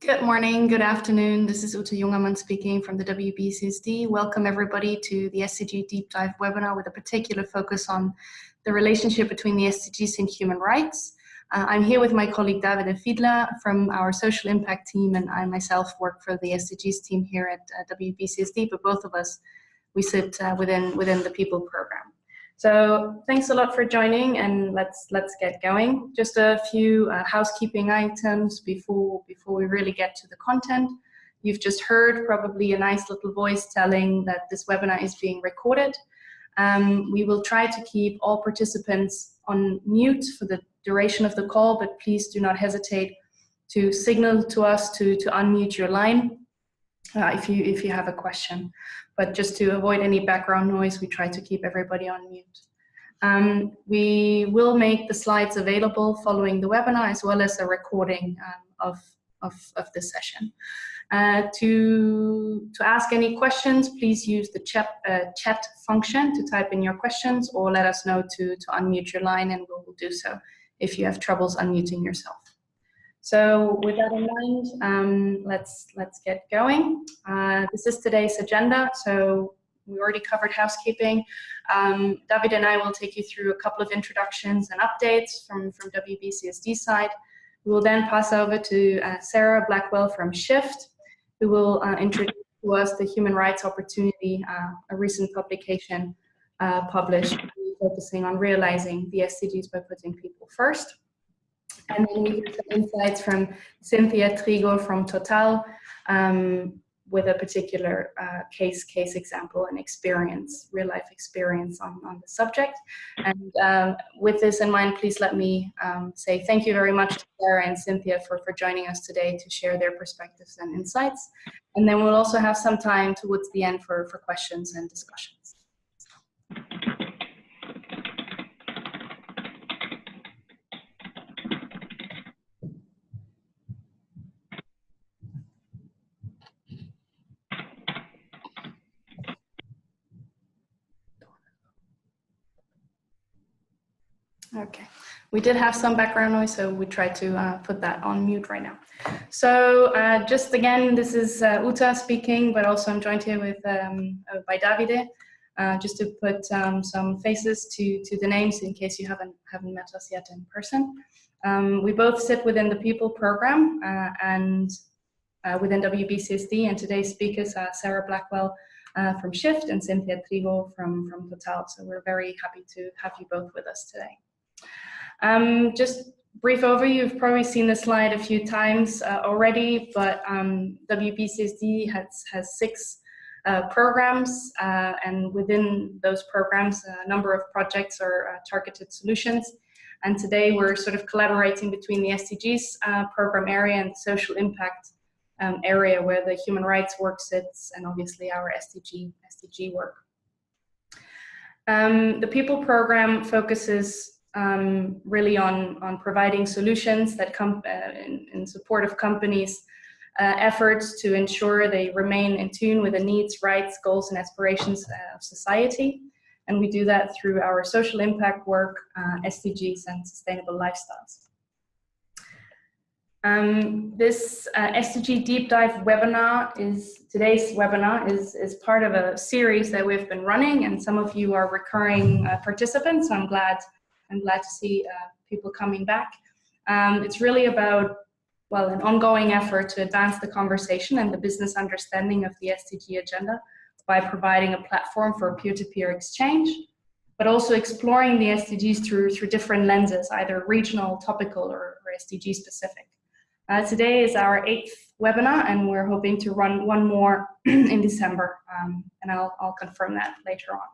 Good morning, good afternoon. This is Ute Jungermann speaking from the WBCSD. Welcome everybody to the SDG Deep Dive webinar with a particular focus on the relationship between the SDGs and human rights. I'm here with my colleague David Fiedler from our social impact team, and I myself work for the SDGs team here at WBCSD, but both of us, we sit within the People program. So thanks a lot for joining, and let's get going. Just a few housekeeping items before we really get to the content. You've just heard probably a nice little voice telling that this webinar is being recorded. We will try to keep all participants on mute for the duration of the call, but please do not hesitate to signal to us to unmute your line if you have a question. But just to avoid any background noise, we try to keep everybody on mute. We will make the slides available following the webinar, as well as a recording of the session. To ask any questions, please use the chat function to type in your questions, or let us know to unmute your line, and we'll do so if you have troubles unmuting yourself. So with that in mind, let's get going. This is today's agenda. So we already covered housekeeping. David and I will take you through a couple of introductions and updates from WBCSD side. We will then pass over to Sarah Blackwell from Shift, who will introduce to us the Human Rights Opportunity, a recent publication published focusing on realizing the SDGs by putting people first. And then we get some insights from Cynthia Trigo from Total, with a particular case example and experience, real life experience on the subject. And with this in mind, please let me say thank you very much to Sarah and Cynthia for joining us today to share their perspectives and insights. And then we'll also have some time towards the end for questions and discussions. Okay, we did have some background noise, so we tried to put that on mute right now. So just again, this is Uta speaking, but also I'm joined here with by Davide, just to put some faces to the names in case you haven't met us yet in person. We both sit within the People program and within WBCSD, and today's speakers are Sarah Blackwell from Shift and Cynthia Trigo from Total. So we're very happy to have you both with us today. Just brief overview, you've probably seen the slide a few times already, but WBCSD has 6 programs, and within those programs, a number of projects or targeted solutions. And today we're sort of collaborating between the SDGs program area and social impact area, where the human rights work sits, and obviously our SDG work. The People program focuses really on providing solutions that come in support of companies' efforts to ensure they remain in tune with the needs, rights, goals, and aspirations of society. And we do that through our social impact work, SDGs, and sustainable lifestyles. This SDG Deep Dive webinar today's webinar is part of a series that we've been running, and some of you are recurring participants, so I'm glad to see people coming back. It's really about, well, an ongoing effort to advance the conversation and the business understanding of the SDG agenda by providing a platform for peer-to-peer exchange, but also exploring the SDGs through different lenses, either regional, topical, or SDG specific. Today is our 8th webinar, and we're hoping to run one more in December, and I'll confirm that later on.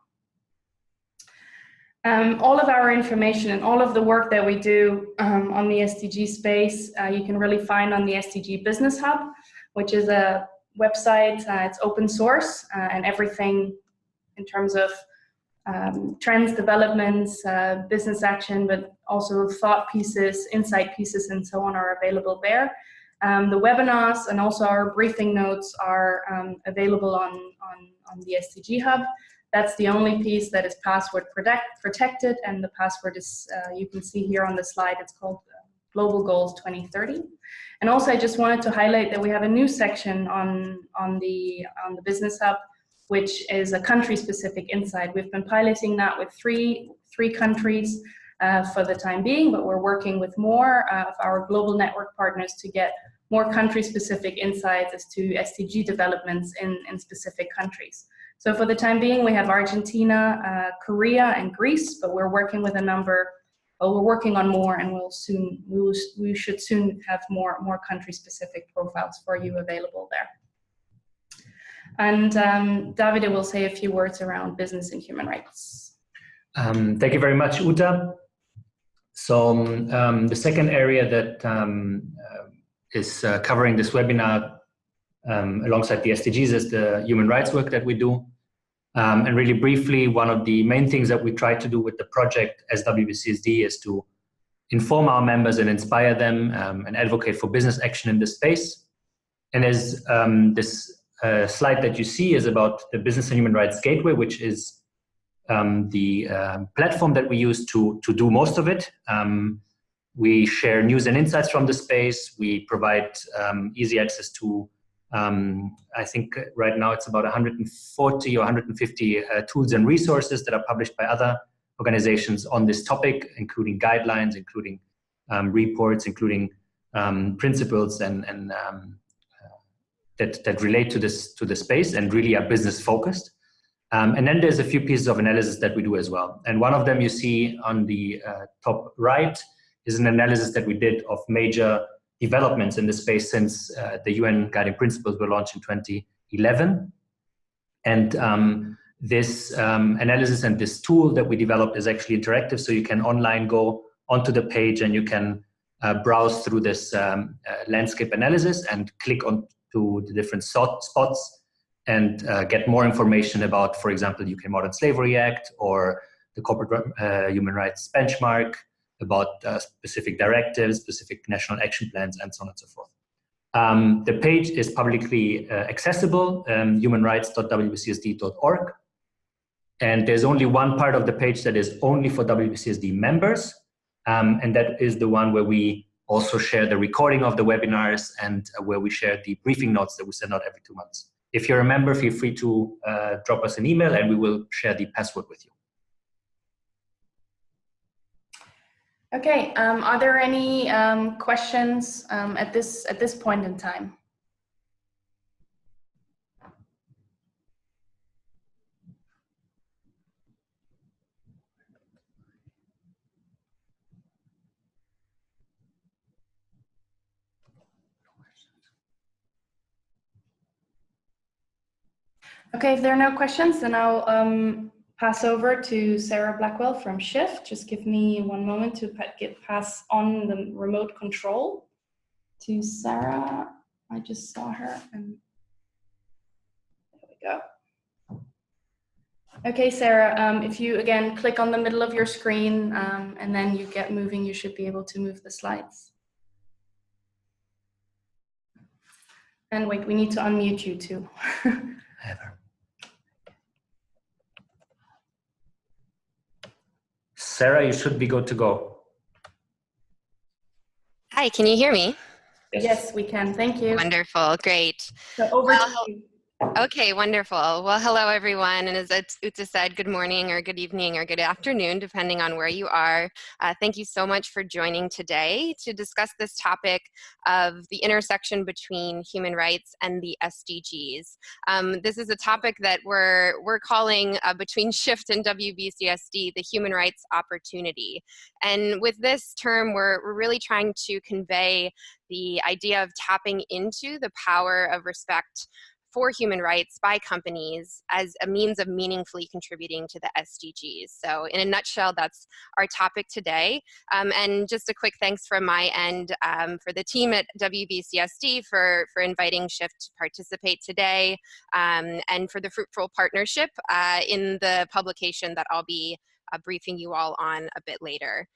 All of our information and all of the work that we do on the SDG space, you can really find on the SDG Business Hub, which is a website. It's open source, and everything in terms of trends, developments, business action, but also thought pieces, insight pieces, and so on are available there. The webinars and also our briefing notes are available on the SDG Hub. That's the only piece that is password protected, and the password is, you can see here on the slide, it's called Global Goals 2030. And also, I just wanted to highlight that we have a new section on the Business Hub, which is a country-specific insight. We've been piloting that with three countries for the time being, but we're working with more of our global network partners to get more country-specific insights as to SDG developments in specific countries. So for the time being, we have Argentina, Korea, and Greece, but we're working with a number. Well, we're working on more, and we should soon have more country-specific profiles for you available there. And Davide will say a few words around business and human rights. Thank you very much, Uta. So the second area that is covering this webinar alongside the SDGs is the human rights work that we do. And really briefly, one of the main things that we try to do with the project as WBCSD is to inform our members and inspire them and advocate for business action in this space. And as this slide that you see is about the Business and Human Rights Gateway, which is the platform that we use to do most of it. We share news and insights from the space. We provide easy access to I think right now it's about 140 or 150 tools and resources that are published by other organizations on this topic, including guidelines, including reports, including principles and that relate to the space and really are business focused. And then there's a few pieces of analysis that we do as well. And one of them you see on the top right is an analysis that we did of major developments in the space since the UN Guiding Principles were launched in 2011. And this analysis and this tool that we developed is actually interactive, so you can online go onto the page and you can browse through this landscape analysis and click on to the different spots and get more information about, for example, the UK Modern Slavery Act or the Corporate Human Rights Benchmark, about specific directives, specific national action plans, and so on and so forth. The page is publicly accessible, humanrights.wbcsd.org. And there's only one part of the page that is only for WBCSD members, and that is the one where we also share the recording of the webinars and where we share the briefing notes that we send out every 2 months. If you're a member, feel free to drop us an email and we will share the password with you. Okay, are there any questions at this point in time? Okay, if there are no questions, then I'll pass over to Sarah Blackwell from Shift. Just give me 1 moment to pass on the remote control to Sarah. I just saw her and there we go. Okay, Sarah, if you again click on the middle of your screen and then you get moving, you should be able to move the slides. And wait, we need to unmute you too. Heather. Sarah, you should be good to go. Hi, can you hear me? Yes, we can. Thank you. Wonderful, great. So over to you. Okay, wonderful. Well, hello everyone, and as Uta said, good morning or good evening or good afternoon, depending on where you are. Thank you so much for joining today to discuss this topic of the intersection between human rights and the SDGs. This is a topic that we're calling between Shift and WBCSD, the human rights opportunity. And with this term, we're really trying to convey the idea of tapping into the power of respect for human rights by companies as a means of meaningfully contributing to the SDGs. So in a nutshell, that's our topic today. And just a quick thanks from my end for the team at WBCSD for inviting Shift to participate today and for the fruitful partnership in the publication that I'll be briefing you all on a bit later.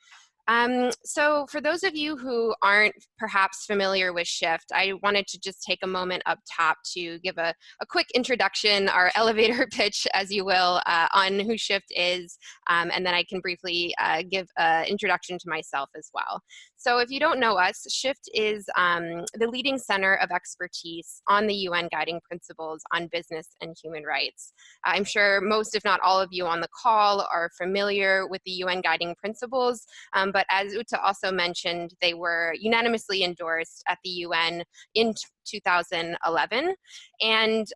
So for those of you who aren't perhaps familiar with Shift, I wanted to just take a moment up top to give a quick introduction, our elevator pitch, as you will, on who Shift is, and then I can briefly give an introduction to myself as well. So if you don't know us, Shift is the leading center of expertise on the UN Guiding Principles on Business and Human Rights. I'm sure most, if not all of you on the call are familiar with the UN Guiding Principles, but as Uta also mentioned, they were unanimously endorsed at the UN in 2011. And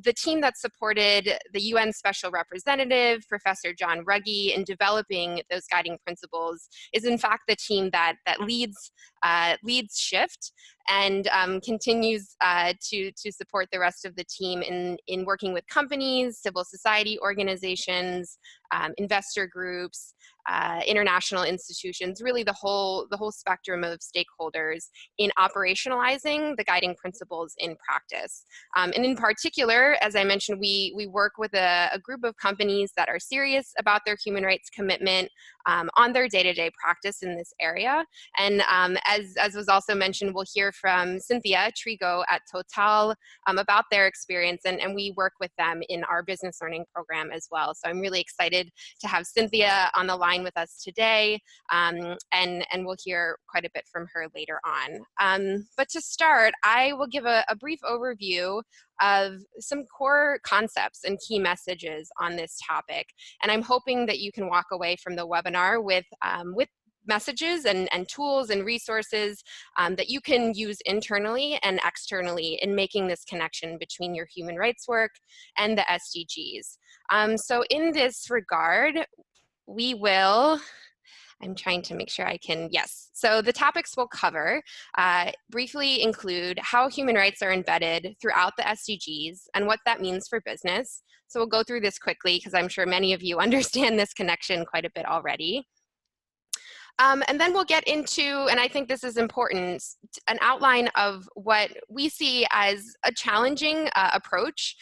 the team that supported the UN Special Representative, Professor John Ruggie, in developing those guiding principles is in fact the team that leads Shift and continues to support the rest of the team in working with companies, civil society organizations, investor groups, international institutions, really the whole spectrum of stakeholders in operationalizing the guiding principles in practice. And in particular, as I mentioned, we work with a group of companies that are serious about their human rights commitment on their day-to-day practice in this area. And as was also mentioned, we'll hear from Cynthia Trigo at Total about their experience, and we work with them in our business learning program as well. So I'm really excited to have Cynthia on the line with us today, and we'll hear quite a bit from her later on. But to start, I will give a brief overview of some core concepts and key messages on this topic. And I'm hoping that you can walk away from the webinar with messages and tools and resources that you can use internally and externally in making this connection between your human rights work and the SDGs. So in this regard, we will, I'm trying to make sure I can, yes. So the topics we'll cover briefly include how human rights are embedded throughout the SDGs and what that means for business. So we'll go through this quickly because I'm sure many of you understand this connection quite a bit already. And then we'll get into, and I think this is important, an outline of what we see as a challenging approach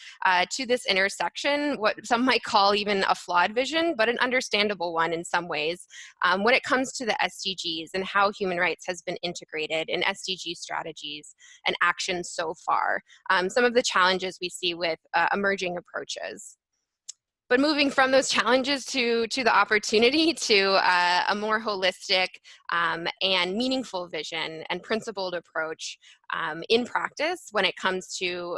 to this intersection, what some might call even a flawed vision, but an understandable one in some ways, when it comes to the SDGs and how human rights has been integrated in SDG strategies and actions so far. Some of the challenges we see with emerging approaches. But moving from those challenges to the opportunity to a more holistic and meaningful vision and principled approach in practice when it comes to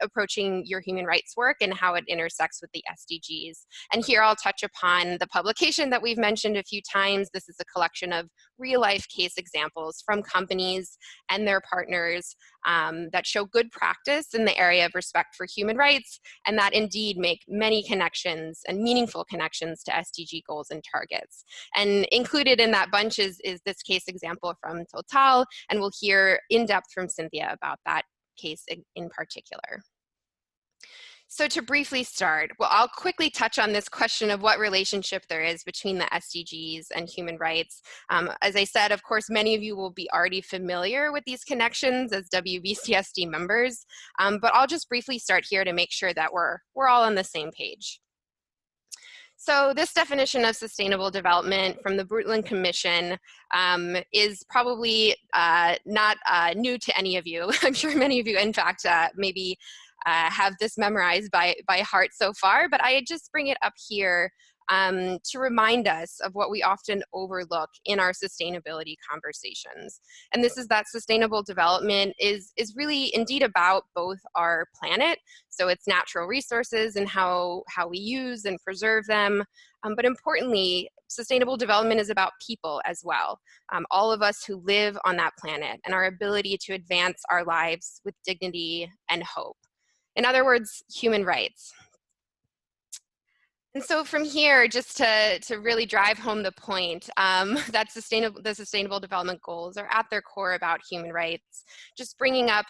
approaching your human rights work and how it intersects with the SDGs. And here I'll touch upon the publication that we've mentioned a few times. This is a collection of real-life case examples from companies and their partners that show good practice in the area of respect for human rights and that indeed make many connections and meaningful connections to SDG goals and targets. And included in that bunch is this case example from Total, and we'll hear in depth from Cynthia about that case in particular. So to briefly start, well, I'll quickly touch on this question of what relationship there is between the SDGs and human rights. As I said, of course, many of you will be already familiar with these connections as WBCSD members, but I'll just briefly start here to make sure that we're all on the same page. So this definition of sustainable development from the Brundtland Commission is probably not new to any of you. I'm sure many of you, in fact, maybe have this memorized by heart so far, but I just bring it up here to remind us of what we often overlook in our sustainability conversations. And this is that sustainable development is really indeed about both our planet, so it's natural resources and how we use and preserve them, but importantly, sustainable development is about people as well. All of us who live on that planet and our ability to advance our lives with dignity and hope. In other words, human rights. And so from here, just to really drive home the point, that the Sustainable Development Goals are at their core about human rights. Just bringing up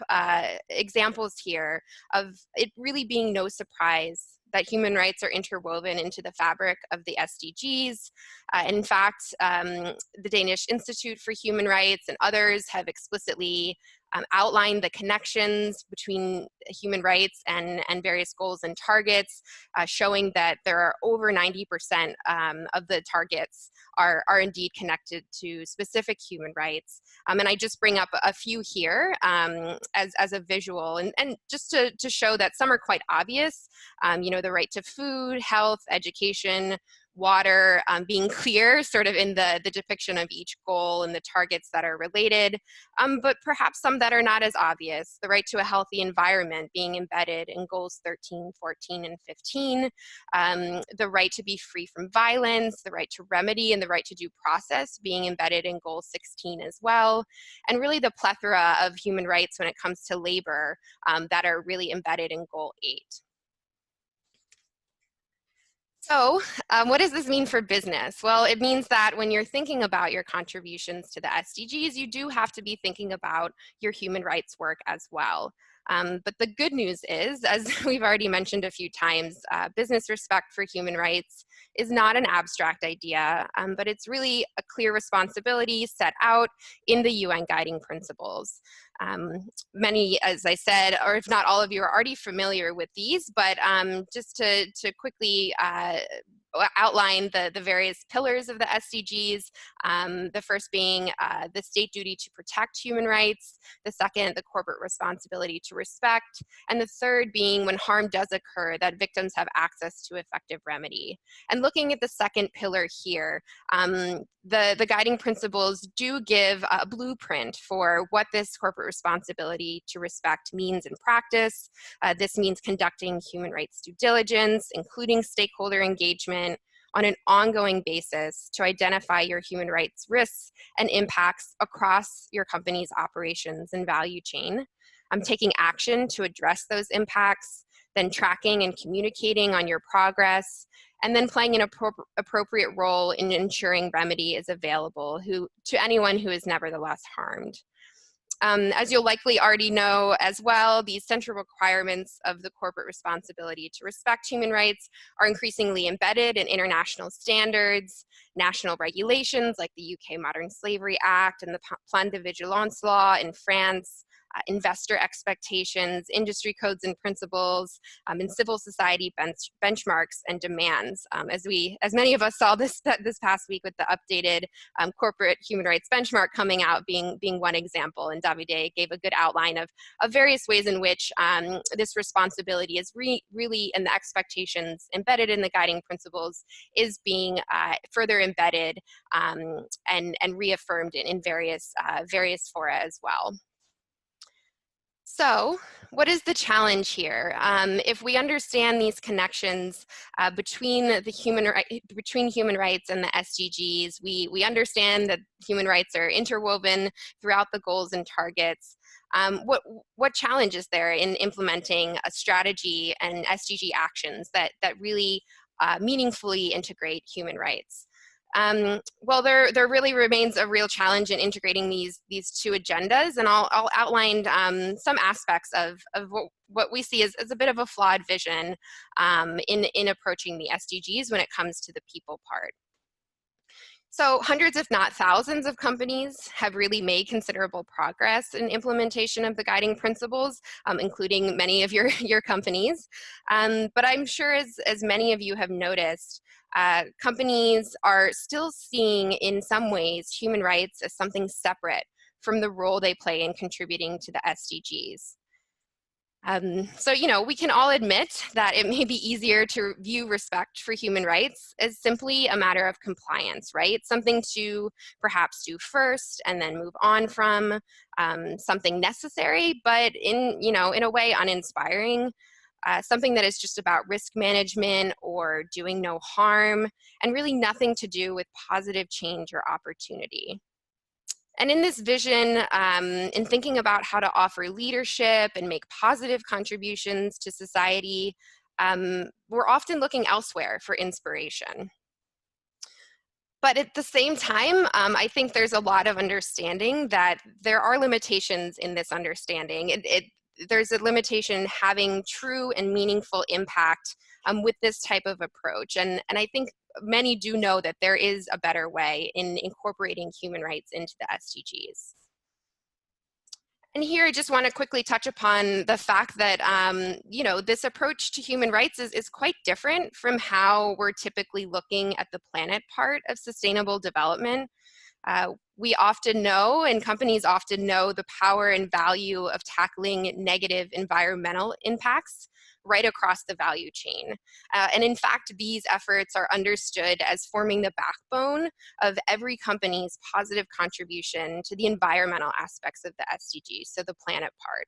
examples here of it really being no surprise that human rights are interwoven into the fabric of the SDGs. In fact, the Danish Institute for Human Rights and others have explicitly outline the connections between human rights and various goals and targets, showing that there are over 90% of the targets are indeed connected to specific human rights. And I just bring up a few here as a visual, and just to show that some are quite obvious. You know, the right to food, health, education, water, being clear sort of in the depiction of each goal and the targets that are related, but perhaps some that are not as obvious. The right to a healthy environment being embedded in goals 13, 14, and 15, the right to be free from violence, the right to remedy, and the right to due process being embedded in goal 16 as well, and really the plethora of human rights when it comes to labor that are really embedded in goal 8. So what does this mean for business? Well, it means that when you're thinking about your contributions to the SDGs, you do have to be thinking about your human rights work as well. But the good news is, as we've already mentioned a few times, business respect for human rights is not an abstract idea, but it's really a clear responsibility set out in the UN Guiding Principles. Many, as I said, or if not all of you are already familiar with these, but just to quickly outline the various pillars of the SDGs, the first being the state duty to protect human rights, the second, the corporate responsibility to respect, and the third being when harm does occur, that victims have access to effective remedy. And looking at the second pillar here, the guiding principles do give a blueprint for what this corporate responsibility to respect means in practice. This means conducting human rights due diligence, including stakeholder engagement on an ongoing basis to identify your human rights risks and impacts across your company's operations and value chain. Taking action to address those impacts, then tracking and communicating on your progress, and then playing an appropriate role in ensuring remedy is available to anyone who is nevertheless harmed. As you'll likely already know as well, these central requirements of the corporate responsibility to respect human rights are increasingly embedded in international standards, national regulations like the UK Modern Slavery Act and the Plan de Vigilance Law in France, investor expectations, industry codes and principles, and civil society benchmarks and demands. As many of us saw this past week with the updated corporate human rights benchmark coming out being one example, and Davide gave a good outline of various ways in which this responsibility is really, and the expectations embedded in the guiding principles is being further embedded and reaffirmed in various fora as well. So, what is the challenge here? If we understand these connections between human rights and the SDGs, we understand that human rights are interwoven throughout the goals and targets. What challenge is there in implementing a strategy and SDG actions that really meaningfully integrate human rights? Well, there really remains a real challenge in integrating these two agendas, and I'll outline some aspects of what we see as a bit of a flawed vision in approaching the SDGs when it comes to the people part. So hundreds, if not thousands, of companies have really made considerable progress in implementation of the guiding principles, including many of your companies. But I'm sure as many of you have noticed, companies are still seeing in some ways human rights as something separate from the role they play in contributing to the SDGs. So, we can all admit that it may be easier to view respect for human rights as simply a matter of compliance, right? Something to perhaps do first and then move on from, something necessary, but in a way uninspiring. Something that is just about risk management or doing no harm, and really nothing to do with positive change or opportunity. And in this vision, in thinking about how to offer leadership and make positive contributions to society, we're often looking elsewhere for inspiration. But at the same time, I think there's a lot of understanding that there are limitations in this understanding. There's a limitation having true and meaningful impact with this type of approach. And I think many do know that there is a better way in incorporating human rights into the SDGs. And here I just want to quickly touch upon the fact that, you know, this approach to human rights is quite different from how we're typically looking at the planet part of sustainable development. We often know, and companies often know, the power and value of tackling negative environmental impacts right across the value chain. And in fact, these efforts are understood as forming the backbone of every company's positive contribution to the environmental aspects of the SDGs, so the planet part.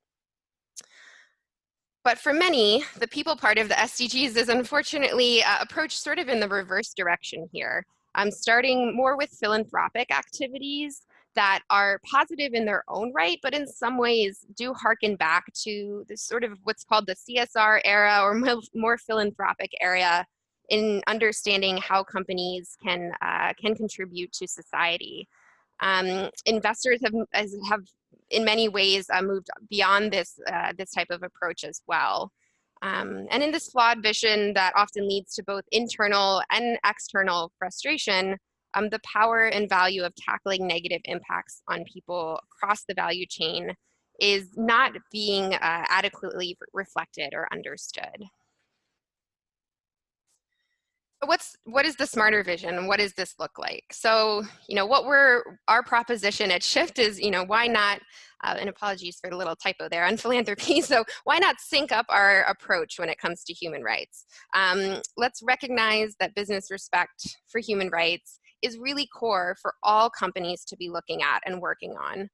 But for many, the people part of the SDGs is unfortunately approached sort of in the reverse direction here. Starting more with philanthropic activities that are positive in their own right, but in some ways do harken back to this sort of what's called the CSR era, or more philanthropic area, in understanding how companies can contribute to society. Investors have in many ways moved beyond this this type of approach as well. And in this flawed vision that often leads to both internal and external frustration, the power and value of tackling negative impacts on people across the value chain is not being adequately reflected or understood. What is the smarter vision? What does this look like? So, you know, our proposition at Shift is, you know, why not, and apologies for the little typo there on philanthropy. So why not sync up our approach when it comes to human rights? Let's recognize that business respect for human rights is really core for all companies to be looking at and working on.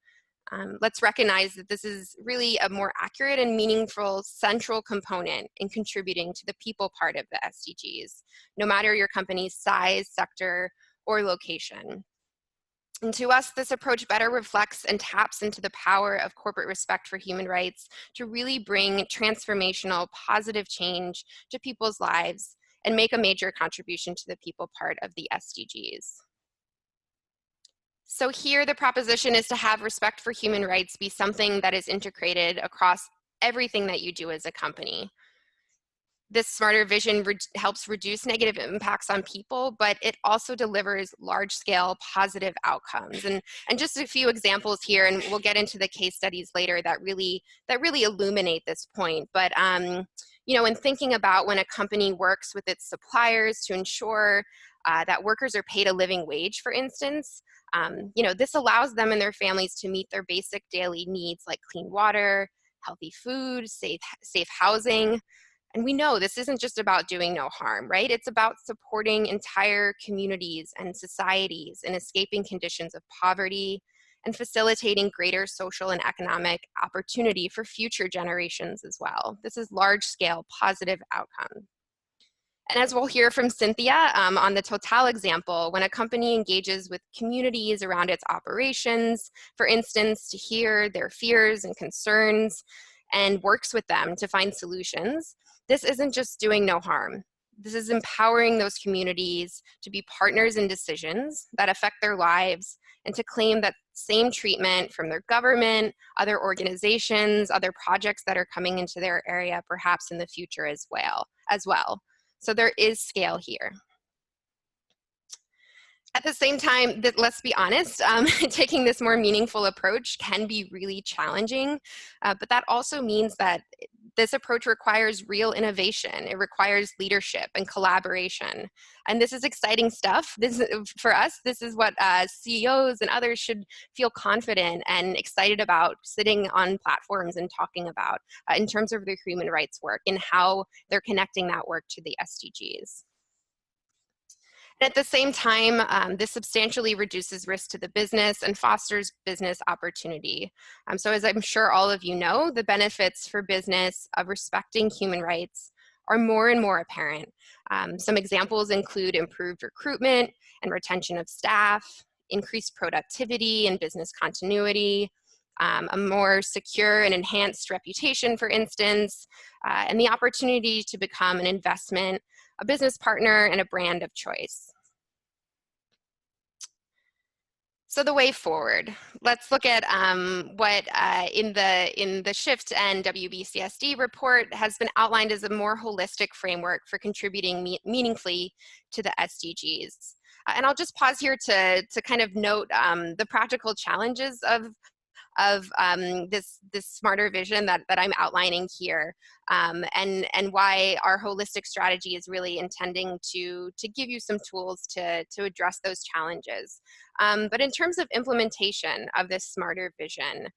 Let's recognize that this is really a more accurate and meaningful central component in contributing to the people part of the SDGs, no matter your company's size, sector, or location. And to us, this approach better reflects and taps into the power of corporate respect for human rights to really bring transformational, positive change to people's lives and make a major contribution to the people part of the SDGs. So here the proposition is to have respect for human rights be something that is integrated across everything that you do as a company. This smarter vision helps reduce negative impacts on people, but it also delivers large-scale positive outcomes. And just a few examples here, and we'll get into the case studies later that really illuminate this point. But you know, in thinking about when a company works with its suppliers to ensure that workers are paid a living wage, for instance, you know, this allows them and their families to meet their basic daily needs like clean water, healthy food, safe housing. And we know this isn't just about doing no harm, right? It's about supporting entire communities and societies in escaping conditions of poverty and facilitating greater social and economic opportunity for future generations as well. This is large-scale positive outcome. And as we'll hear from Cynthia on the Total example, when a company engages with communities around its operations, for instance, to hear their fears and concerns and works with them to find solutions, this isn't just doing no harm. This is empowering those communities to be partners in decisions that affect their lives and to claim that same treatment from their government, other organizations, other projects that are coming into their area, perhaps in the future as well. So there is scale here. At the same time, let's be honest, taking this more meaningful approach can be really challenging, but that also means that this approach requires real innovation. It requires leadership and collaboration. And this is exciting stuff. For us, this is what CEOs and others should feel confident and excited about sitting on platforms and talking about in terms of their human rights work and how they're connecting that work to the SDGs. And at the same time, this substantially reduces risk to the business and fosters business opportunity. So as I'm sure all of you know, the benefits for business of respecting human rights are more and more apparent. Some examples include improved recruitment and retention of staff, increased productivity and business continuity, a more secure and enhanced reputation, for instance, and the opportunity to become an investment, a business partner, and a brand of choice. So the way forward, let's look at what in the Shift and WBCSD report has been outlined as a more holistic framework for contributing meaningfully to the SDGs. And I'll just pause here to kind of note the practical challenges of this smarter vision that I'm outlining here, and why our holistic strategy is really intending to give you some tools to address those challenges. But in terms of implementation of this smarter vision,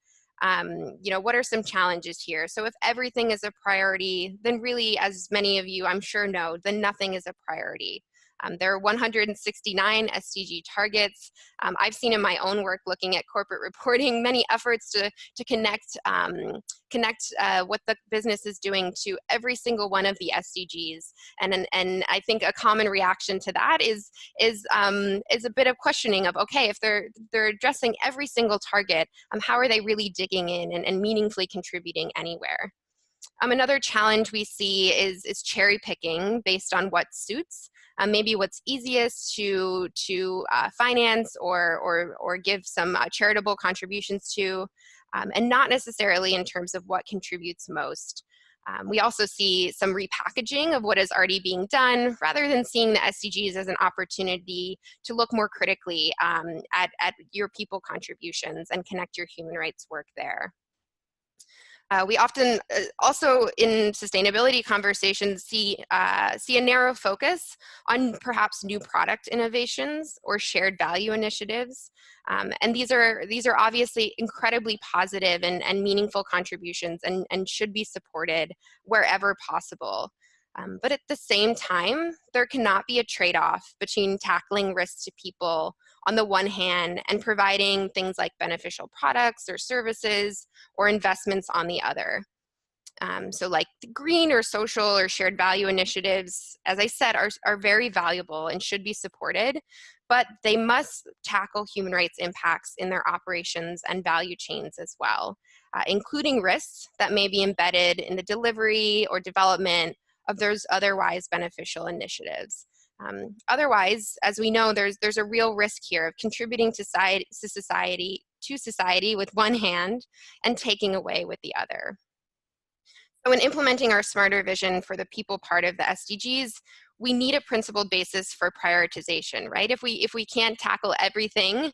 what are some challenges here? So if everything is a priority, then really, as many of you I'm sure know, then nothing is a priority. There are 169 SDG targets. I've seen in my own work looking at corporate reporting many efforts to connect what the business is doing to every single one of the SDGs, and I think a common reaction to that is a bit of questioning of, okay, if they're addressing every single target, how are they really digging in and meaningfully contributing anywhere? Another challenge we see is cherry picking based on what suits. Maybe what's easiest to finance or give some charitable contributions to, and not necessarily in terms of what contributes most. We also see some repackaging of what is already being done, rather than seeing the SDGs as an opportunity to look more critically at your people contributions and connect your human rights work there. We often also in sustainability conversations see a narrow focus on perhaps new product innovations or shared value initiatives. And these are obviously incredibly positive and meaningful contributions and should be supported wherever possible. But at the same time, there cannot be a trade-off between tackling risks to people on the one hand and providing things like beneficial products or services or investments on the other. So like the green or social or shared value initiatives, as I said, are very valuable and should be supported, but they must tackle human rights impacts in their operations and value chains as well, including risks that may be embedded in the delivery or development of those otherwise beneficial initiatives. Otherwise, as we know, there's a real risk here of contributing to society with one hand and taking away with the other. So in implementing our smarter vision for the people part of the SDGs, we need a principled basis for prioritization, right? If we can't tackle everything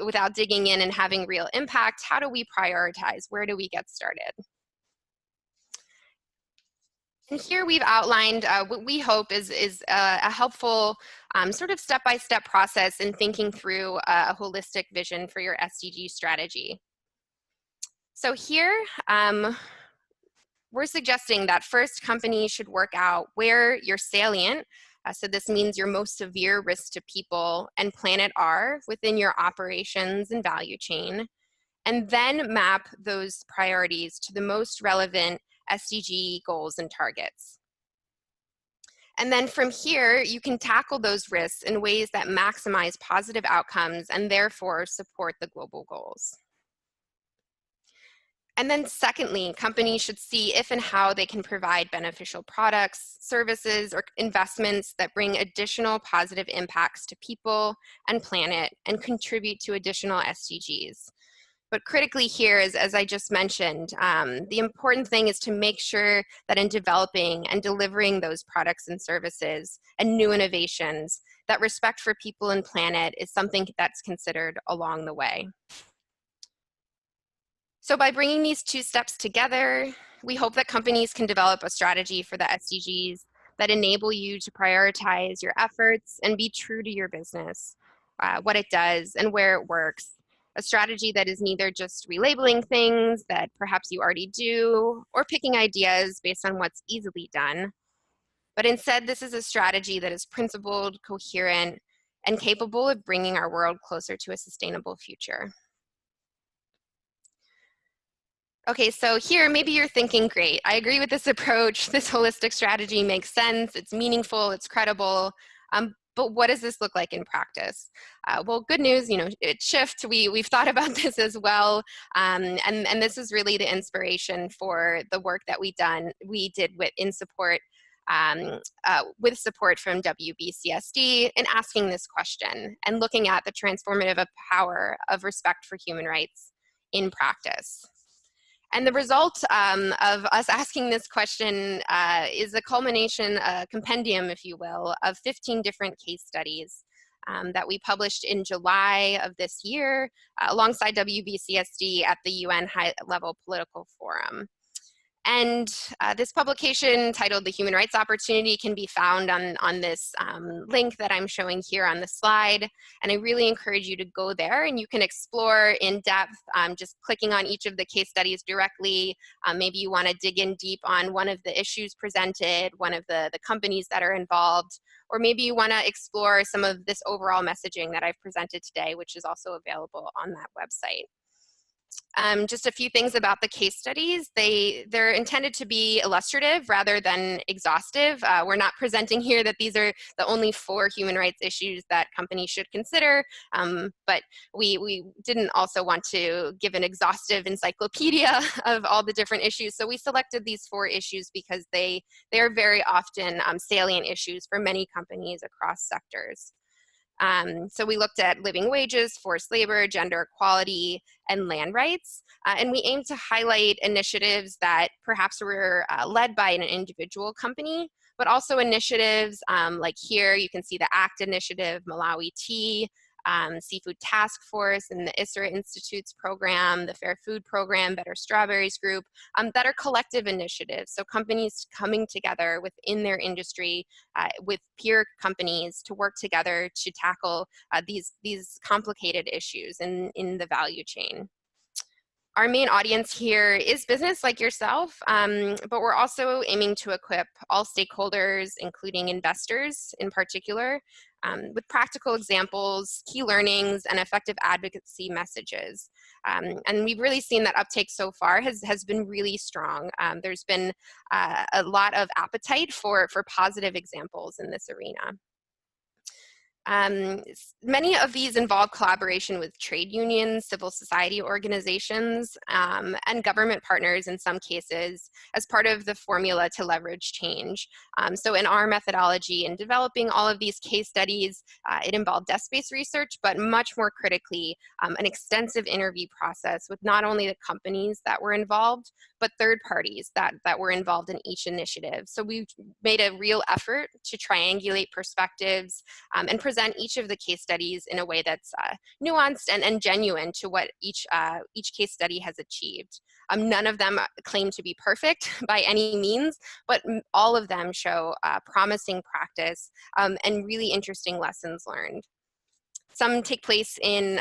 without digging in and having real impact, how do we prioritize? Where do we get started? And here we've outlined what we hope is a helpful sort of step-by-step process in thinking through a holistic vision for your SDG strategy. So here, we're suggesting that first companies should work out where your salient, so this means your most severe risks to people and planet are within your operations and value chain, and then map those priorities to the most relevant SDG goals and targets. And then from here, you can tackle those risks in ways that maximize positive outcomes and therefore support the global goals. And then secondly, companies should see if and how they can provide beneficial products, services, or investments that bring additional positive impacts to people and planet and contribute to additional SDGs. But critically here is, as I just mentioned, the important thing is to make sure that in developing and delivering those products and services and new innovations, that respect for people and planet is something that's considered along the way. So by bringing these two steps together, we hope that companies can develop a strategy for the SDGs that enable you to prioritize your efforts and be true to your business, what it does and where it works. A strategy that is neither just relabeling things that perhaps you already do or picking ideas based on what's easily done, but instead this is a strategy that is principled, coherent, and capable of bringing our world closer to a sustainable future. Okay, so here maybe you're thinking, great, I agree with this approach, this holistic strategy makes sense, it's meaningful, it's credible, but what does this look like in practice? Well, good news, it shifts. We've thought about this as well, and this is really the inspiration for the work that we did with support from WBCSD in asking this question and looking at the transformative power of respect for human rights in practice. And the result of us asking this question is a culmination, a compendium, if you will, of 15 different case studies that we published in July of this year alongside WBCSD at the UN High-Level Political Forum. And this publication titled The Human Rights Opportunity can be found on this link that I'm showing here on the slide. And I really encourage you to go there and you can explore in depth, just clicking on each of the case studies directly. Maybe you want to dig in deep on one of the issues presented, one of the companies that are involved, or maybe you want to explore some of this overall messaging that I've presented today, which is also available on that website. Just a few things about the case studies. They're intended to be illustrative rather than exhaustive. We're not presenting here that these are the only 4 human rights issues that companies should consider, but we didn't also want to give an exhaustive encyclopedia of all the different issues. So we selected these 4 issues because they are very often salient issues for many companies across sectors. So we looked at living wages, forced labor, gender equality, and land rights. And we aimed to highlight initiatives that perhaps were led by an individual company, but also initiatives like here, you can see the ACT initiative, Malawi Tea, Seafood Task Force, and the ISRA Institute's program, the Fair Food Program, Better Strawberries Group, that are collective initiatives. So companies coming together within their industry with peer companies to work together to tackle these complicated issues in the value chain. Our main audience here is business like yourself, but we're also aiming to equip all stakeholders, including investors in particular, with practical examples, key learnings, and effective advocacy messages. And we've really seen that uptake so far has been really strong. There's been a lot of appetite for positive examples in this arena. Many of these involve collaboration with trade unions, civil society organizations, and government partners in some cases as part of the formula to leverage change. So in our methodology in developing all of these case studies, it involved desk-based research, but much more critically, an extensive interview process with not only the companies that were involved, but third parties that were involved in each initiative. So we've made a real effort to triangulate perspectives and present each of the case studies in a way that's nuanced and genuine to what each case study has achieved. None of them claim to be perfect by any means, but all of them show promising practice and really interesting lessons learned. Some take place in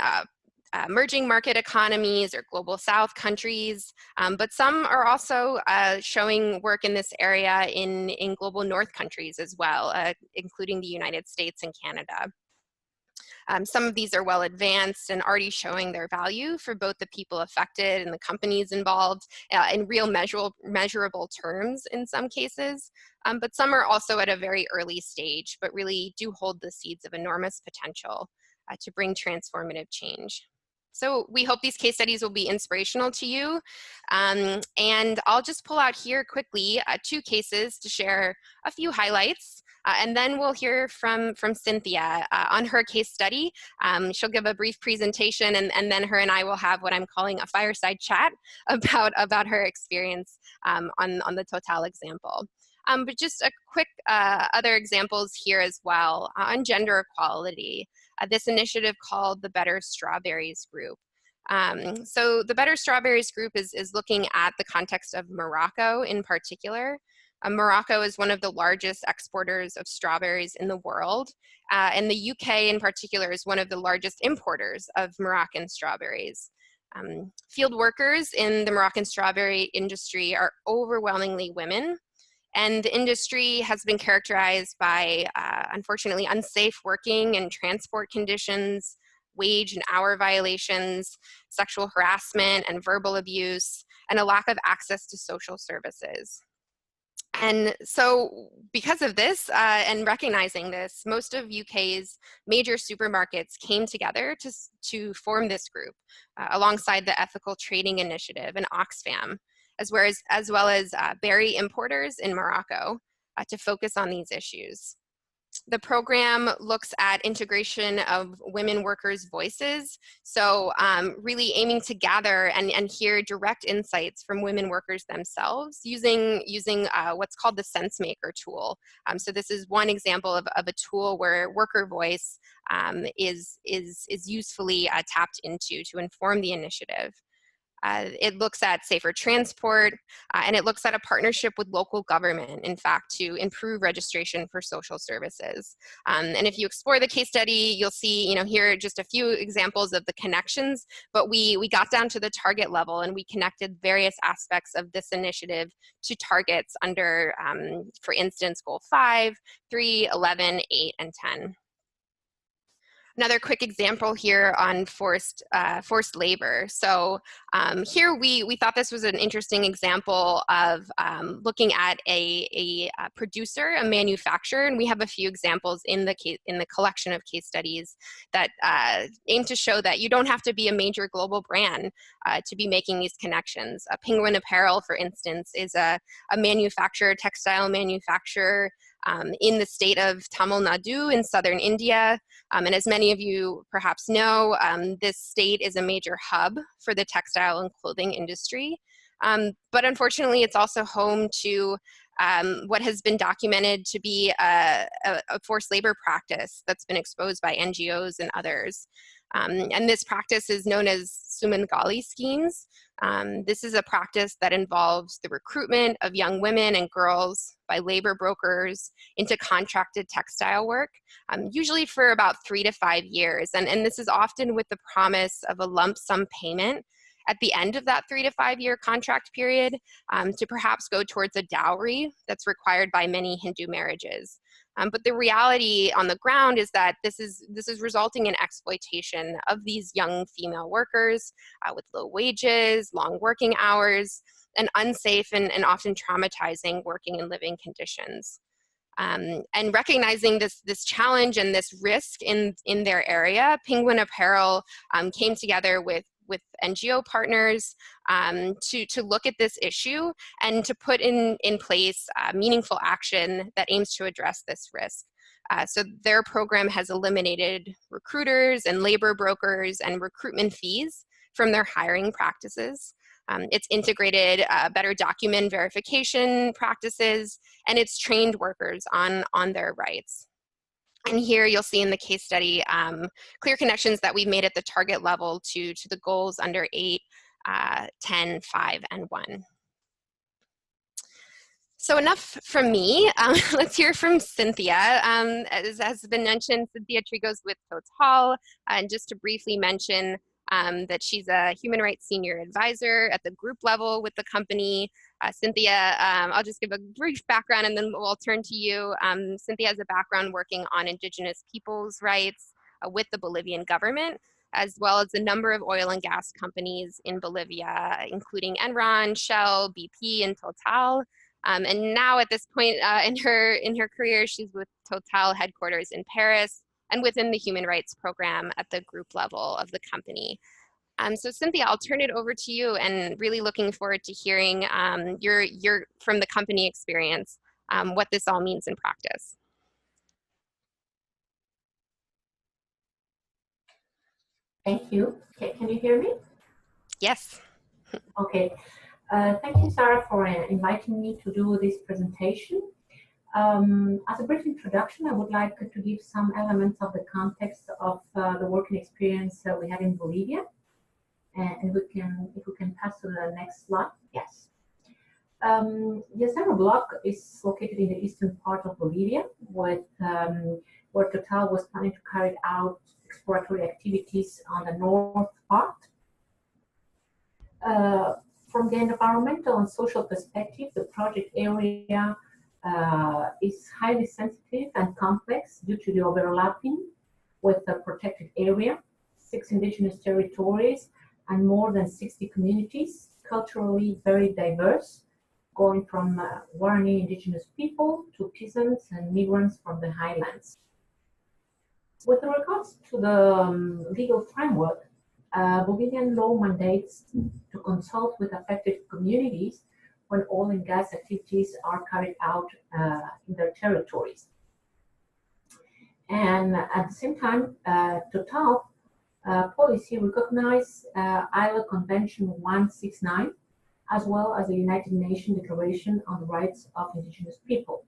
emerging market economies or global south countries, but some are also showing work in this area in global north countries as well, including the United States and Canada. Some of these are well advanced and already showing their value for both the people affected and the companies involved in real measurable terms in some cases. But some are also at a very early stage, but really do hold the seeds of enormous potential to bring transformative change. So we hope these case studies will be inspirational to you. And I'll just pull out here quickly 2 cases to share a few highlights. And then we'll hear from Cynthia on her case study. She'll give a brief presentation, and then her and I will have what I'm calling a fireside chat about her experience on the Total example. But just a quick other examples here as well on gender equality. This initiative called the Better Strawberries Group. So the Better Strawberries Group is looking at the context of Morocco in particular. Morocco is one of the largest exporters of strawberries in the world, and the UK in particular is one of the largest importers of Moroccan strawberries. Field workers in the Moroccan strawberry industry are overwhelmingly women, and the industry has been characterized by, unfortunately, unsafe working and transport conditions, wage and hour violations, sexual harassment and verbal abuse, and a lack of access to social services. And so because of this and recognizing this, most of UK's major supermarkets came together to form this group alongside the Ethical Trading Initiative and Oxfam, as well as berry importers in Morocco to focus on these issues. The program looks at integration of women workers' voices, so really aiming to gather and hear direct insights from women workers themselves using what's called the SenseMaker tool. So this is one example of a tool where worker voice is usefully tapped into to inform the initiative. It looks at safer transport, and it looks at a partnership with local government, in fact, to improve registration for social services. And if you explore the case study, you'll see, here are just a few examples of the connections, but we got down to the target level and we connected various aspects of this initiative to targets under, for instance, goal 5, 3, 11, 8, and 10. Another quick example here on forced labor. So here we thought this was an interesting example of looking at a producer, a manufacturer, and we have a few examples in the collection of case studies that aim to show that you don't have to be a major global brand to be making these connections. Penguin Apparel, for instance, is a manufacturer, textile manufacturer in the state of Tamil Nadu in southern India. And as many of you perhaps know, this state is a major hub for the textile and clothing industry. But unfortunately, it's also home to what has been documented to be a forced labor practice that's been exposed by NGOs and others. And this practice is known as Sumangali schemes. This is a practice that involves the recruitment of young women and girls by labor brokers into contracted textile work, usually for about 3 to 5 years. And this is often with the promise of a lump sum payment at the end of that 3 to 5 year contract period to perhaps go towards a dowry that's required by many Hindu marriages. But the reality on the ground is that this is resulting in exploitation of these young female workers with low wages, long working hours, and unsafe and often traumatizing working and living conditions. And recognizing this challenge and this risk in their area, Penguin Apparel came together with NGO partners to look at this issue and to put in place meaningful action that aims to address this risk. So their program has eliminated recruiters and labor brokers and recruitment fees from their hiring practices. It's integrated better document verification practices, and it's trained workers on their rights. And here you'll see in the case study clear connections that we've made at the target level to the goals under 8, 10, 5, and 1. So enough from me. Let's hear from Cynthia. As has been mentioned, Cynthia Trigos with Total. And just to briefly mention that she's a human rights senior advisor at the group level with the company. Cynthia, I'll just give a brief background and then we'll turn to you. Cynthia has a background working on indigenous people's rights with the Bolivian government, as well as a number of oil and gas companies in Bolivia, including Enron, Shell, BP, and Total. And now at this point in her career, she's with Total headquarters in Paris and within the human rights program at the group level of the company. So Cynthia, I'll turn it over to you and really looking forward to hearing your from the company experience, what this all means in practice. Thank you. Can you hear me? Yes. Okay. Thank you, Sarah, for inviting me to do this presentation. As a brief introduction, I would like to give some elements of the context of the working experience we have in Bolivia. And if we can pass to the next slide. Yes. The Cerro Block is located in the eastern part of Bolivia, where Total was planning to carry out exploratory activities on the north part. From the environmental and social perspective, the project area is highly sensitive and complex due to the overlapping with the protected area, 6 indigenous territories, and more than 60 communities, culturally very diverse, going from Guarani indigenous people to peasants and migrants from the highlands. With regards to the legal framework, Bolivian law mandates to consult with affected communities when oil and gas activities are carried out in their territories. And at the same time, Total policy recognized ILO Convention 169 as well as the United Nations Declaration on the Rights of Indigenous People.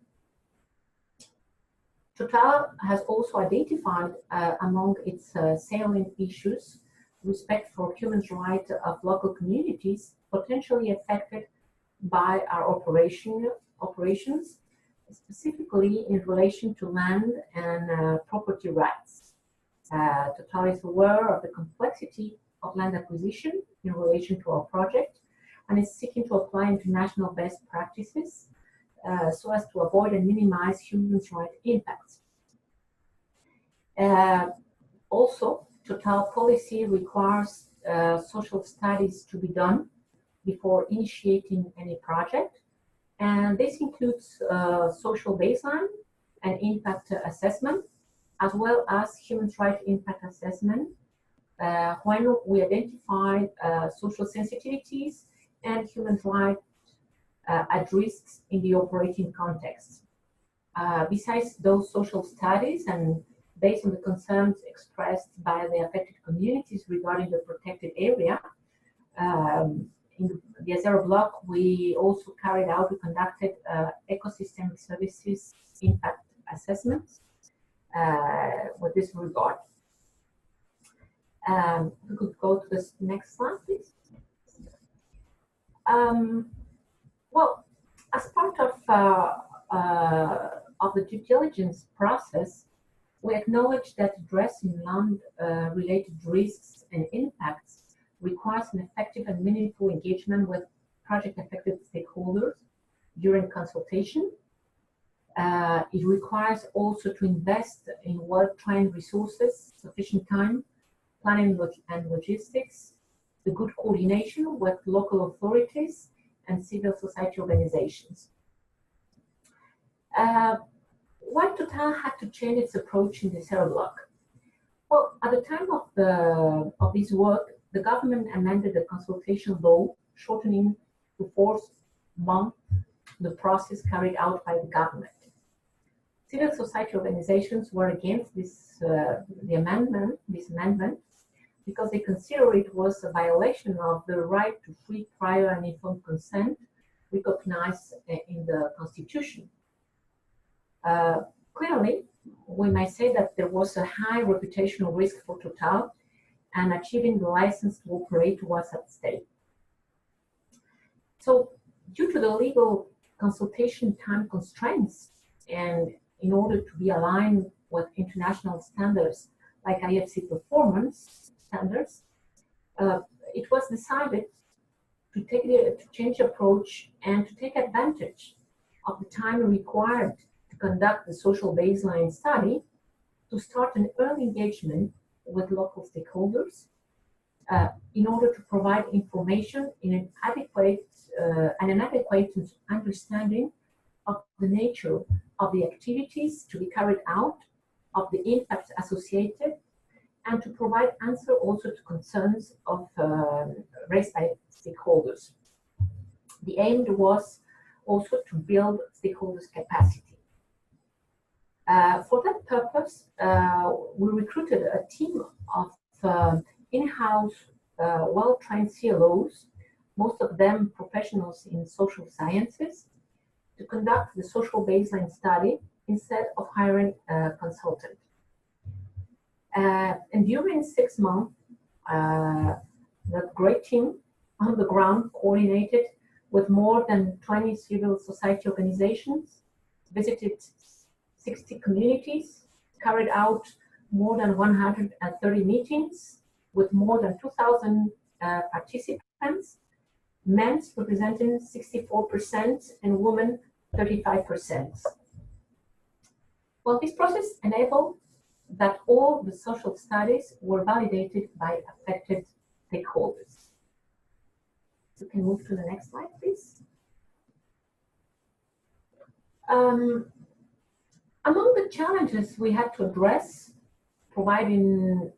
Total has also identified among its salient issues respect for human rights of local communities potentially affected by our operations, specifically in relation to land and property rights. Total is aware of the complexity of land acquisition in relation to our project and is seeking to apply international best practices so as to avoid and minimize human rights impacts. Also, Total policy requires social studies to be done before initiating any project, and this includes social baseline and impact assessment, as well as human rights impact assessment when we identify social sensitivities and human rights at risks in the operating context. Besides those social studies and based on the concerns expressed by the affected communities regarding the protected area, in the Azero block, we also conducted ecosystem services impact assessments with this regard. We could go to the next slide, please. Well, as part of the due diligence process, we acknowledge that addressing land-related risks and impacts requires an effective and meaningful engagement with project-affected stakeholders during consultation. It requires also to invest in well-trained resources, sufficient time, planning and logistics, the good coordination with local authorities and civil society organizations. Why Total had to change its approach in the Azero block? Well, at the time of this work, the government amended the consultation law, shortening to 4 months the process carried out by the government. Civil society organizations were against this amendment, because they consider it was a violation of the right to free, prior, and informed consent recognized in the Constitution. Clearly, we might say that there was a high reputational risk for Total, and achieving the license to operate was at stake. So, due to the legal consultation time constraints, and in order to be aligned with international standards like IFC performance standards, it was decided to change approach and to take advantage of the time required to conduct the social baseline study to start an early engagement with local stakeholders in order to provide information in an adequate understanding of the nature of the activities to be carried out, of the impacts associated, and to provide answer also to concerns of raised by stakeholders. The aim was also to build stakeholders' capacity. For that purpose, we recruited a team of in-house, well-trained CLOs, most of them professionals in social sciences, to conduct the social baseline study instead of hiring a consultant. And during 6 months, the great team on the ground coordinated with more than 20 civil society organizations, visited 60 communities, carried out more than 130 meetings with more than 2,000 participants, men representing 64% and women 35%. Well, this process enabled that all the social studies were validated by affected stakeholders. So can move to the next slide, please. Among the challenges we had to address, providing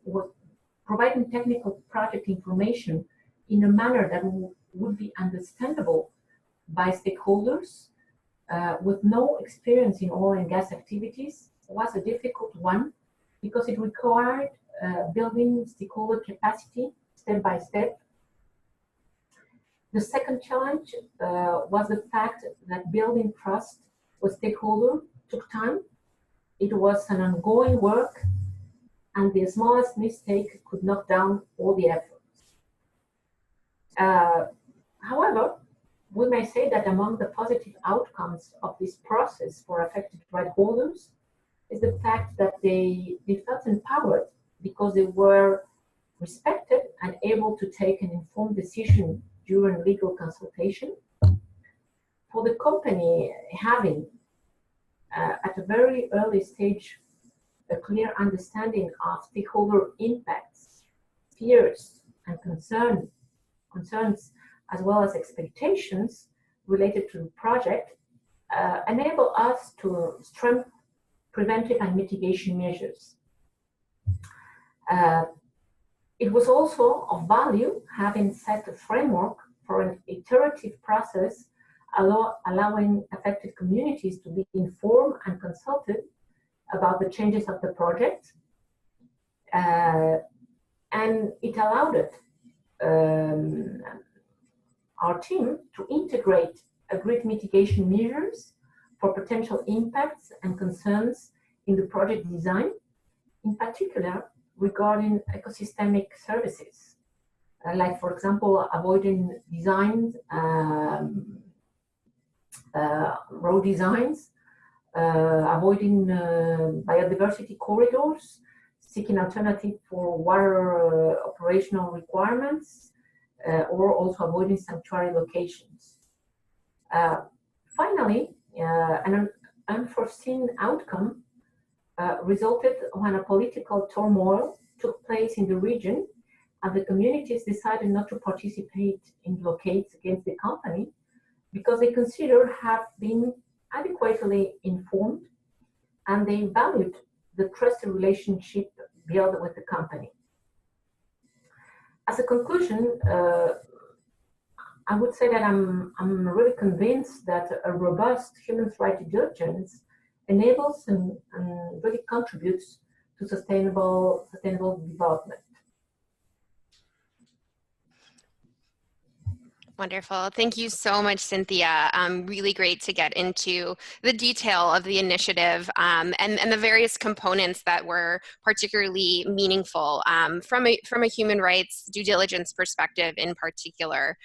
technical project information in a manner that would be understandable by stakeholders with no experience in oil and gas activities was a difficult one because it required building stakeholder capacity step by step. The second challenge was the fact that building trust with stakeholders took time. It was an ongoing work, and the smallest mistake could knock down all the efforts. However, we may say that among the positive outcomes of this process for affected right holders is the fact that they felt empowered because they were respected and able to take an informed decision during legal consultation. For the company, having at a very early stage a clear understanding of stakeholder impacts, fears, and concerns, as well as expectations related to the project, enable us to strengthen preventive and mitigation measures. It was also of value having set a framework for an iterative process allowing affected communities to be informed and consulted about the changes of the project. And it allowed our team to integrate agreed mitigation measures for potential impacts and concerns in the project design, in particular regarding ecosystemic services, like, for example, avoiding designs, road designs, avoiding biodiversity corridors, seeking alternative for water operational requirements, or also avoiding sanctuary locations. Finally, an unforeseen outcome resulted when a political turmoil took place in the region and the communities decided not to participate in blockades against the company because they considered have been adequately informed and they valued the trusted relationship built with the company. As a conclusion, I would say that I'm really convinced that a robust human rights due diligence enables and really contributes to sustainable development. Wonderful. Thank you so much, Cynthia. Really great to get into the detail of the initiative and the various components that were particularly meaningful from a human rights due diligence perspective in particular.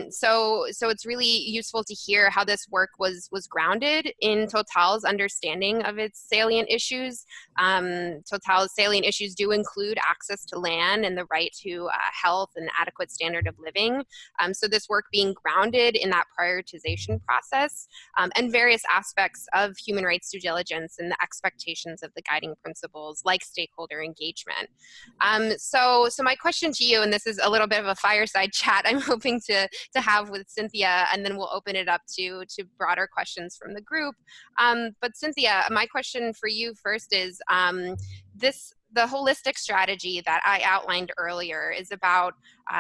So it's really useful to hear how this work was grounded in Total's understanding of its salient issues. Total's salient issues do include access to land and the right to health and adequate standard of living. So this work being grounded in that prioritization process and various aspects of human rights due diligence and the expectations of the guiding principles like stakeholder engagement. So my question to you, and this is a little bit of a fireside chat I'm hoping to have with Cynthia, and then we'll open it up to broader questions from the group. But Cynthia, my question for you first is, the holistic strategy that I outlined earlier is about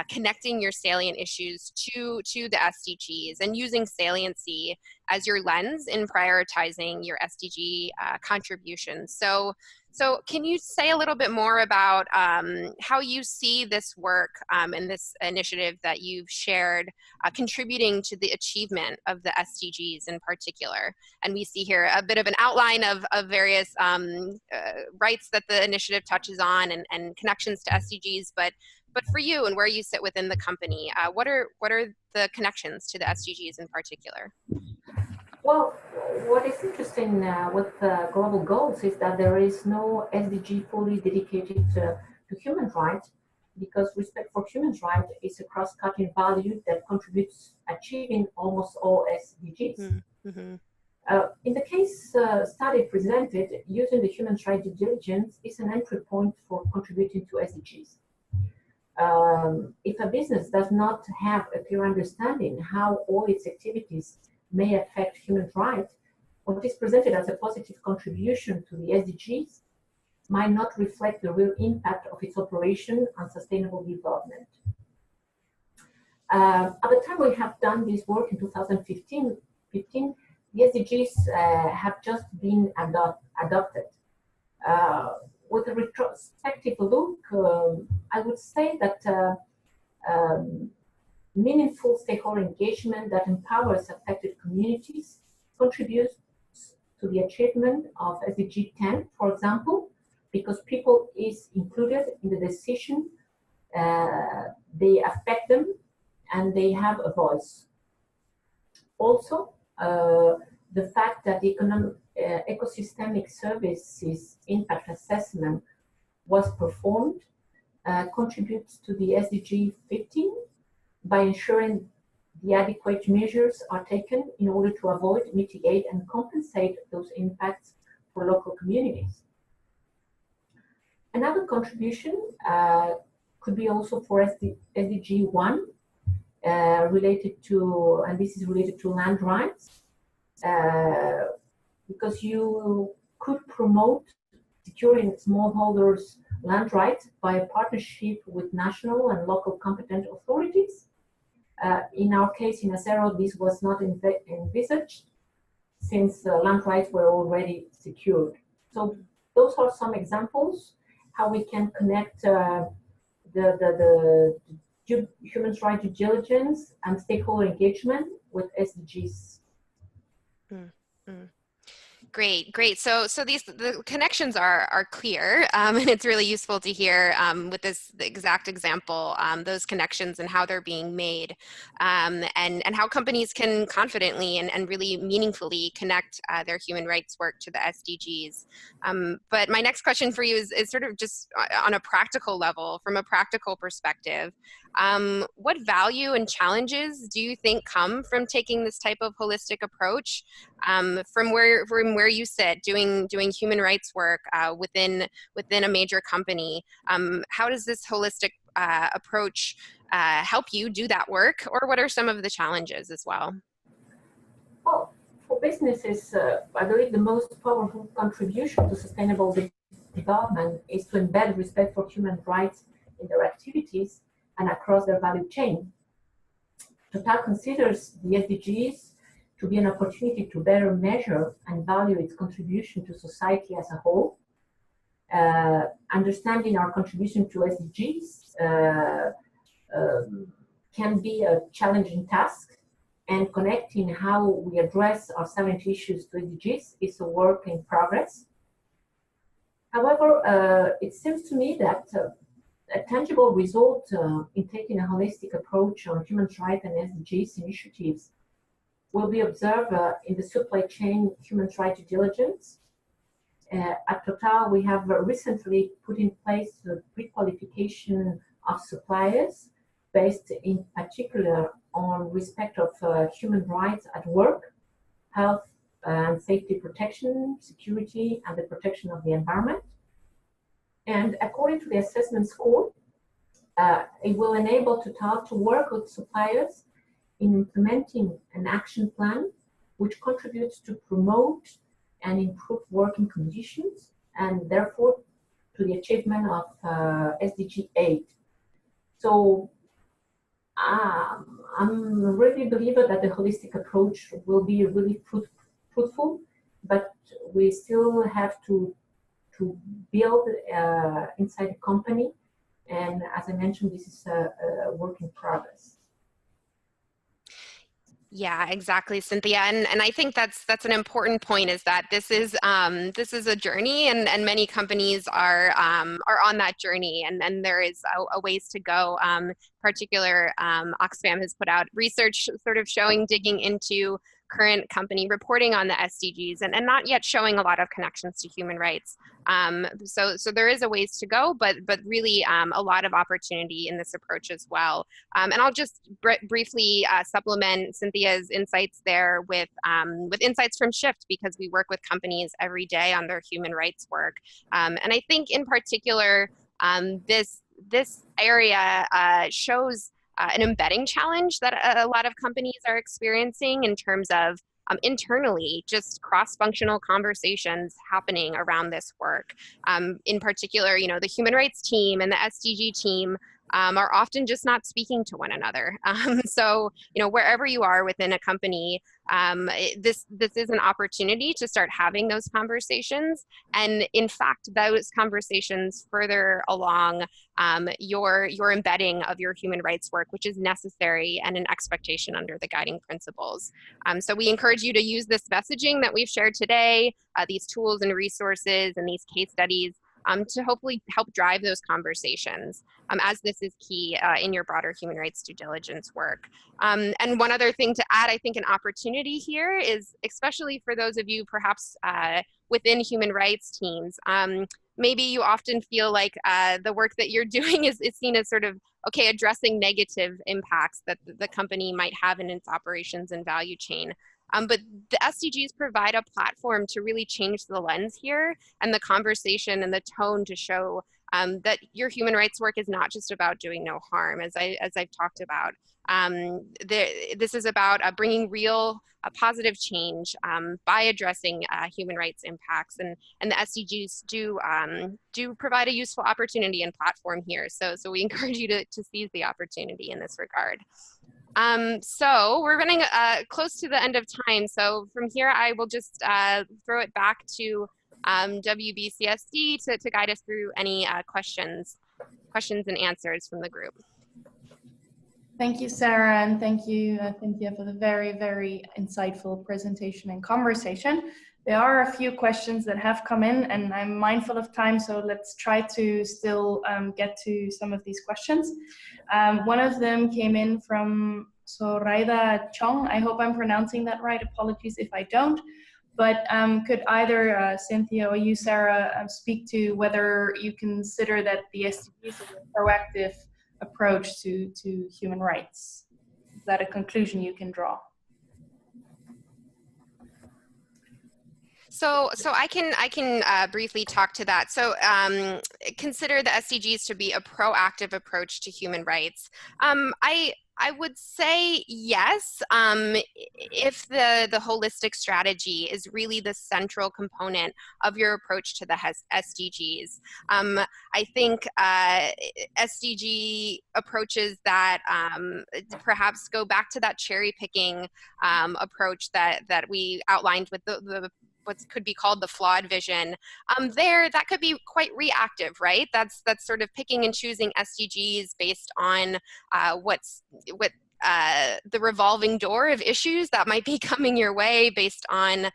connecting your salient issues to the SDGs and using saliency as your lens in prioritizing your SDG contributions. So can you say a little bit more about how you see this work and this initiative that you've shared contributing to the achievement of the SDGs in particular? And we see here a bit of an outline of various rights that the initiative touches on and connections to SDGs, but for you and where you sit within the company, what are the connections to the SDGs in particular? Well, what is interesting with global goals is that there is no SDG fully dedicated to human rights, because respect for human rights is a cross-cutting value that contributes achieving almost all SDGs. Mm-hmm. In the case study presented, using the human rights due diligence is an entry point for contributing to SDGs. If a business does not have a clear understanding how all its activities may affect human rights, what is presented as a positive contribution to the SDGs might not reflect the real impact of its operation on sustainable development. At the time we have done this work in 2015, the SDGs have just been adopted. with a retrospective look, I would say that meaningful stakeholder engagement that empowers affected communities contributes to the achievement of SDG 10, for example, because people is included in the decision, they affect them, and they have a voice. Also, the fact that the ecosystemic services impact assessment was performed contributes to the SDG 15 by ensuring the adequate measures are taken in order to avoid, mitigate, and compensate those impacts for local communities. Another contribution could be also for SDG 1, related to, and this is related to land rights, because you could promote securing smallholders' land rights by a partnership with national and local competent authorities. In our case, in Acero, this was not envisaged since land rights were already secured. So those are some examples how we can connect the human rights due diligence and stakeholder engagement with SDGs. Great, great. So the connections are clear, and it's really useful to hear with this exact example those connections and how they're being made, and how companies can confidently and really meaningfully connect their human rights work to the SDGs. But my next question for you is sort of just on a practical level, from a practical perspective. What value and challenges do you think come from taking this type of holistic approach from where you sit, doing human rights work within a major company? How does this holistic approach help you do that work, or what are some of the challenges as well? Well, for businesses, I believe the most powerful contribution to sustainable development is to embed respect for human rights in their activities and across their value chain. Total considers the SDGs to be an opportunity to better measure and value its contribution to society as a whole. Understanding our contribution to SDGs can be a challenging task, and connecting how we address our 70 issues to SDGs is a work in progress. However, it seems to me that a tangible result in taking a holistic approach on human rights and SDGs initiatives will be observed in the supply chain human rights due diligence. At Total, we have recently put in place the pre-qualification of suppliers based in particular on respect of human rights at work, health and safety protection, security, and the protection of the environment. And according to the assessment score, it will enable Total to work with suppliers in implementing an action plan which contributes to promote and improve working conditions, and therefore to the achievement of SDG 8. So I'm really a believer that the holistic approach will be really fruitful, but we still have to build inside the company. And as I mentioned, this is a work in progress. Yeah, exactly, Cynthia, and I think that's an important point, is that this is a journey, and many companies are on that journey, and there is a ways to go. Particular, Oxfam has put out research sort of digging into current company reporting on the SDGs, and not yet showing a lot of connections to human rights. So there is a ways to go, but really a lot of opportunity in this approach as well. And I'll just briefly supplement Cynthia's insights there with insights from Shift, because we work with companies every day on their human rights work. And I think in particular, this area shows an embedding challenge that a lot of companies are experiencing in terms of internally, just cross-functional conversations happening around this work. In particular, the human rights team and the SDG team are often just not speaking to one another. So, you know, wherever you are within a company, this is an opportunity to start having those conversations. And in fact, those conversations further along your embedding of your human rights work, which is necessary and an expectation under the guiding principles. So we encourage you to use this messaging that we've shared today, these tools and resources and these case studies to hopefully help drive those conversations, as this is key in your broader human rights due diligence work. And one other thing to add, I think an opportunity here is, especially for those of you perhaps within human rights teams, maybe you often feel like the work that you're doing is seen as sort of, okay, addressing negative impacts that the company might have in its operations and value chain. But the SDGs provide a platform to really change the lens here and the conversation and the tone to show that your human rights work is not just about doing no harm, as I've talked about. This is about bringing real positive change by addressing human rights impacts, and the SDGs do provide a useful opportunity and platform here. So we encourage you to seize the opportunity in this regard. So we're running close to the end of time. So from here, I will just throw it back to WBCSD to guide us through any questions and answers from the group. Thank you, Sarah, and thank you, Cynthia, for the very, very insightful presentation and conversation. There are a few questions that have come in, and I'm mindful of time, so let's try to still get to some of these questions. One of them came in from Soraida Chong. I hope I'm pronouncing that right. Apologies if I don't. But could either Cynthia or you, Sarah, speak to whether you consider that the SDGs is a proactive approach to human rights? Is that a conclusion you can draw? So I can briefly talk to that. So consider the SDGs to be a proactive approach to human rights. I would say yes, if the holistic strategy is really the central component of your approach to the SDGs. I think SDG approaches that perhaps go back to that cherry picking approach that we outlined with the what could be called the flawed vision, that could be quite reactive, right? That's sort of picking and choosing SDGs based on the revolving door of issues that might be coming your way based on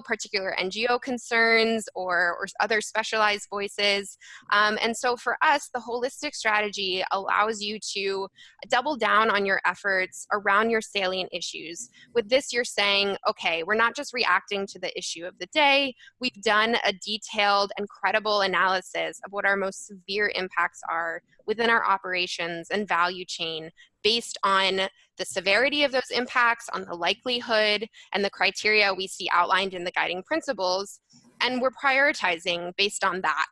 particular NGO concerns or other specialized voices. And so for us, the holistic strategy allows you to double down on your efforts around your salient issues. With this, you're saying, okay, we're not just reacting to the issue of the day, we've done a detailed and credible analysis of what our most severe impacts are within our operations and value chain based on the severity of those impacts, on the likelihood, and the criteria we see outlined in the guiding principles. And we're prioritizing based on that.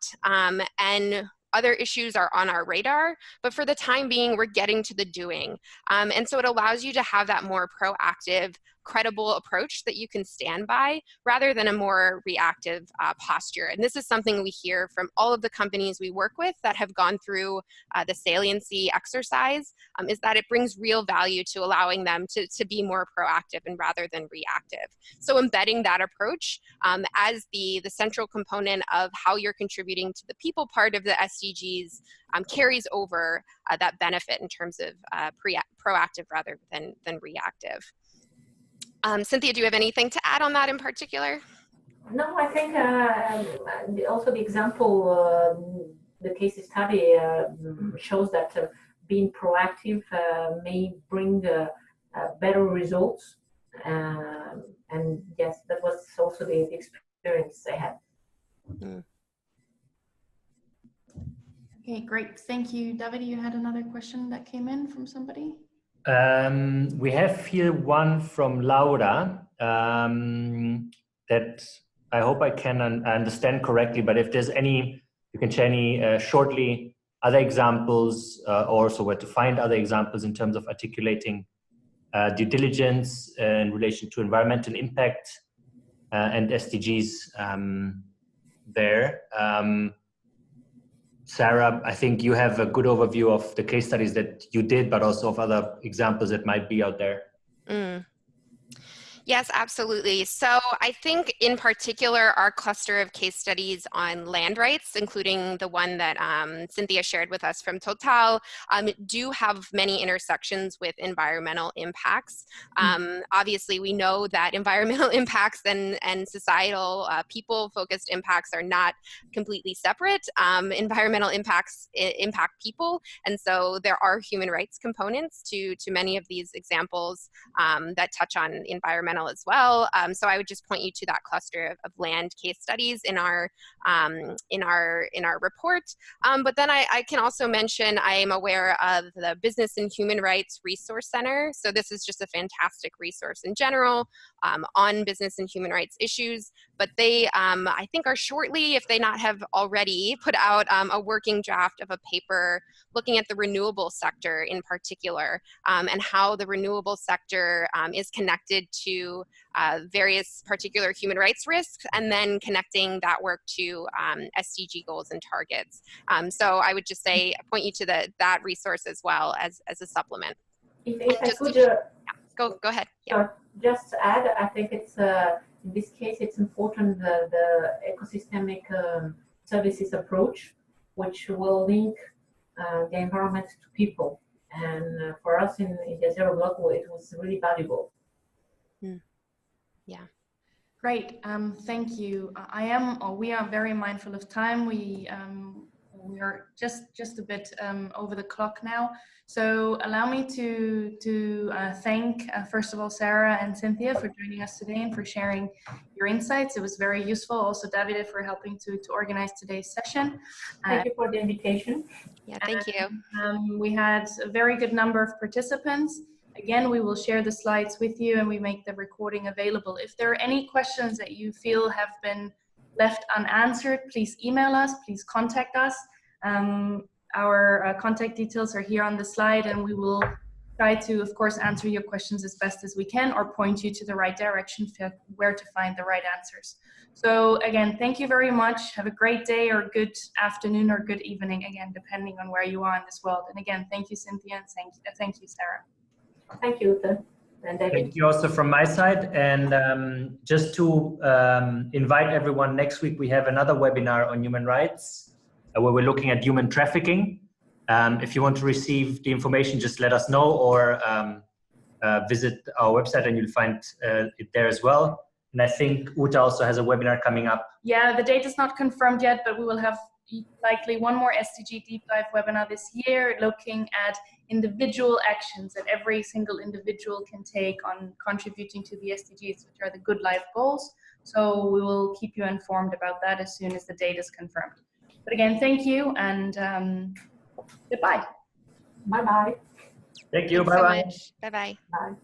And other issues are on our radar, but for the time being, we're getting to the doing. And so it allows you to have that more proactive, credible approach that you can stand by rather than a more reactive posture. And this is something we hear from all of the companies we work with that have gone through the saliency exercise, is that it brings real value to allowing them to be more proactive and rather than reactive. So embedding that approach as the central component of how you're contributing to the people part of the SDGs carries over that benefit in terms of proactive rather than reactive. Cynthia, do you have anything to add on that in particular? No, I think also the example, the case study shows that being proactive may bring better results. And yes, that was also the experience I had. Mm. Okay, great. Thank you. David, you had another question that came in from somebody? We have here one from Laura that I hope I can understand correctly, but if there's any, you can share any shortly other examples or also where to find other examples in terms of articulating due diligence in relation to environmental impact and SDGs there. Sarah, I think you have a good overview of the case studies that you did, but also of other examples that might be out there. Yes, absolutely. So I think in particular, our cluster of case studies on land rights, including the one that Cynthia shared with us from Total, do have many intersections with environmental impacts. Obviously, we know that environmental impacts and societal people-focused impacts are not completely separate. Environmental impacts impact people, and so there are human rights components to many of these examples that touch on environmental as well. So I would just point you to that cluster of land case studies in our report. But then I can also mention I am aware of the Business and Human Rights Resource Center. So this is just a fantastic resource in general on business and human rights issues. But they, I think, are shortly, if they not have already, put out a working draft of a paper looking at the renewable sector in particular, and how the renewable sector is connected to various particular human rights risks, and then connecting that work to SDG goals and targets. So I would just say, point you to that resource as well as a supplement. If I could, go ahead. Yeah. Just to add, I think it's in this case it's important the ecosystemic services approach, which will link the environment to people. And for us in the Zero Block, it was really valuable. Yeah. Great. Thank you. We are very mindful of time. We are just a bit over the clock now. So allow me to thank, first of all, Sarah and Cynthia for joining us today and for sharing your insights. It was very useful. Also, Davide, for helping to organize today's session. Thank you for the invitation. Yeah, thank you. We had a very good number of participants. Again, we will share the slides with you and we make the recording available. If there are any questions that you feel have been left unanswered, please email us, please contact us. Our contact details are here on the slide, and we will try to, of course, answer your questions as best as we can or point you to the right direction for where to find the right answers. So again, thank you very much. Have a great day or good afternoon or good evening, again, depending on where you are in this world. And again, thank you, Cynthia, and thank you, Sarah. Thank you, Ute. And David. Thank you also from my side. And just to invite everyone, next week we have another webinar on human rights where we're looking at human trafficking. If you want to receive the information, just let us know or visit our website and you'll find it there as well. And I think Ute also has a webinar coming up. Yeah, the date is not confirmed yet, but we will have likely one more SDG deep dive webinar this year looking at individual actions that every single individual can take on contributing to the SDGs, which are the good life goals. So we will keep you informed about that as soon as the date is confirmed. But again, thank you and goodbye. Bye-bye. Thank you. Thanks so much. Bye-bye. Bye.